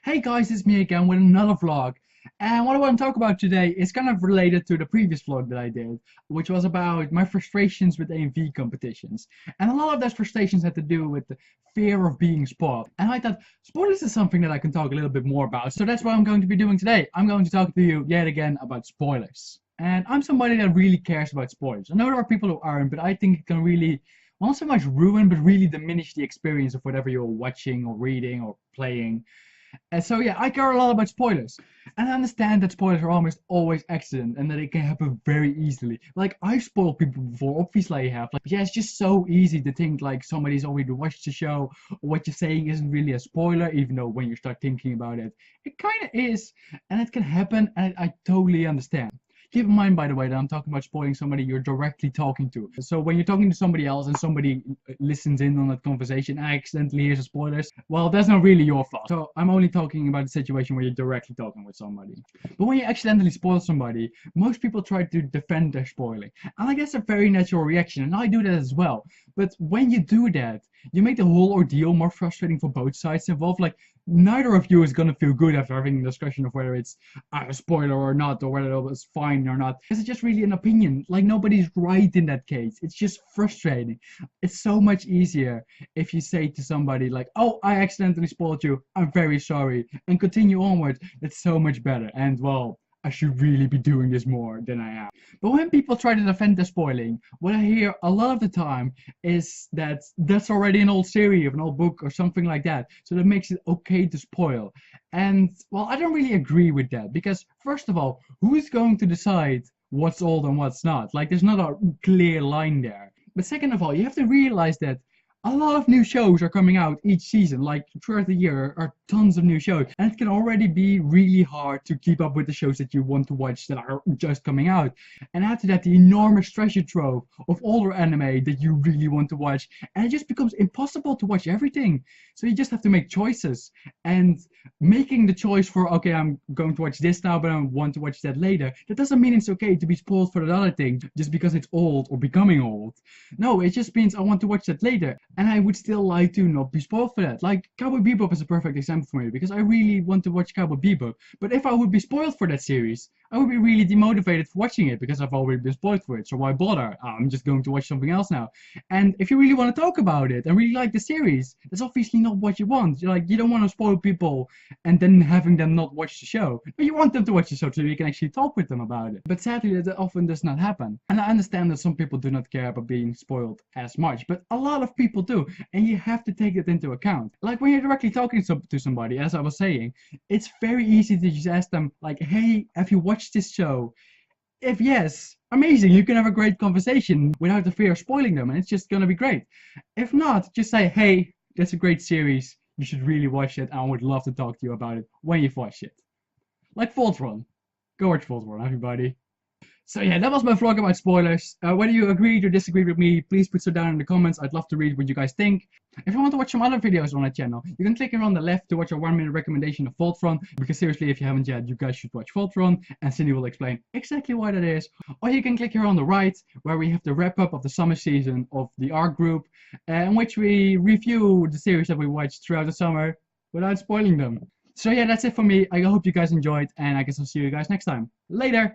Hey guys, it's me again with another vlog. And what I want to talk about today is kind of related to the previous vlog that I did, which was about my frustrations with A&V competitions. And a lot of those frustrations had to do with the fear of being spoiled. And I thought, spoilers is something that I can talk a little bit more about. So that's what I'm going to be doing today. I'm going to talk to you yet again about spoilers. And I'm somebody that really cares about spoilers. I know there are people who aren't, but I think it can really not so much ruin, but really diminish the experience of whatever you're watching or reading or playing. And so yeah, I care a lot about spoilers. And I understand that spoilers are almost always accident and that it can happen very easily. Like, I've spoiled people before, obviously I have. Like, yeah, it's just so easy to think like somebody's already watched the show, or what you're saying isn't really a spoiler, even though when you start thinking about it, it kinda is. And it can happen, and I totally understand. Keep in mind, by the way, that I'm talking about spoiling somebody you're directly talking to. So when you're talking to somebody else and somebody listens in on that conversation and accidentally hears the spoilers, well, that's not really your fault. So I'm only talking about the situation where you're directly talking with somebody. But when you accidentally spoil somebody, most people try to defend their spoiling. And I guess a very natural reaction, and I do that as well. But when you do that, you make the whole ordeal more frustrating for both sides involved. Like, neither of you is gonna feel good after having a discussion of whether it's a spoiler or not, or whether it was fine or not. Because it's just really an opinion. Like, nobody's right in that case. It's just frustrating. It's so much easier if you say to somebody like, "Oh, I accidentally spoiled you. I'm very sorry," and continue onward. That's so much better. And well, I should really be doing this more than I am. But when people try to defend the spoiling, what I hear a lot of the time is that that's already an old series of an old book or something like that. So that makes it okay to spoil. And well, I don't really agree with that, because first of all, who's going to decide what's old and what's not? Like, there's not a clear line there. But second of all, you have to realize that a lot of new shows are coming out each season. Like, throughout the year are tons of new shows, and it can already be really hard to keep up with the shows that you want to watch that are just coming out. And after that, the enormous treasure trove of older anime that you really want to watch, and it just becomes impossible to watch everything. So you just have to make choices, and making the choice for, okay, I'm going to watch this now, but I want to watch that later, that doesn't mean it's okay to be spoiled for that other thing just because it's old or becoming old. No, it just means I want to watch that later. And I would still like to not be spoiled for that. Like, Cowboy Bebop is a perfect example for me, because I really want to watch Cowboy Bebop. But if I would be spoiled for that series, I would be really demotivated for watching it, because I've already been spoiled for it. So why bother? I'm just going to watch something else now. And if you really want to talk about it and really like the series, that's obviously not what you want. Like, you don't want to spoil people and then having them not watch the show. But you want them to watch the show so you can actually talk with them about it. But sadly, that often does not happen. And I understand that some people do not care about being spoiled as much, but a lot of people do, and you have to take it into account. Like, when you're directly talking to somebody, as I was saying, it's very easy to just ask them, like, "Hey, have you watched this show?" If yes, amazing, you can have a great conversation without the fear of spoiling them, and it's just gonna be great. If not, just say, "Hey, that's a great series, you should really watch it, and I would love to talk to you about it when you've watched it." Like Voltron. Go watch Voltron, everybody. So yeah, that was my vlog about spoilers. Whether you agreed or disagreed with me, please put so down in the comments. I'd love to read what you guys think. If you want to watch some other videos on my channel, you can click here on the left to watch a 1-minute recommendation of Voltron, because seriously, if you haven't yet, you guys should watch Voltron, and Cindy will explain exactly why that is. Or you can click here on the right, where we have the wrap-up of the summer season of the ARC group, in which we review the series that we watched throughout the summer without spoiling them. So yeah, that's it for me. I hope you guys enjoyed, and I guess I'll see you guys next time. Later!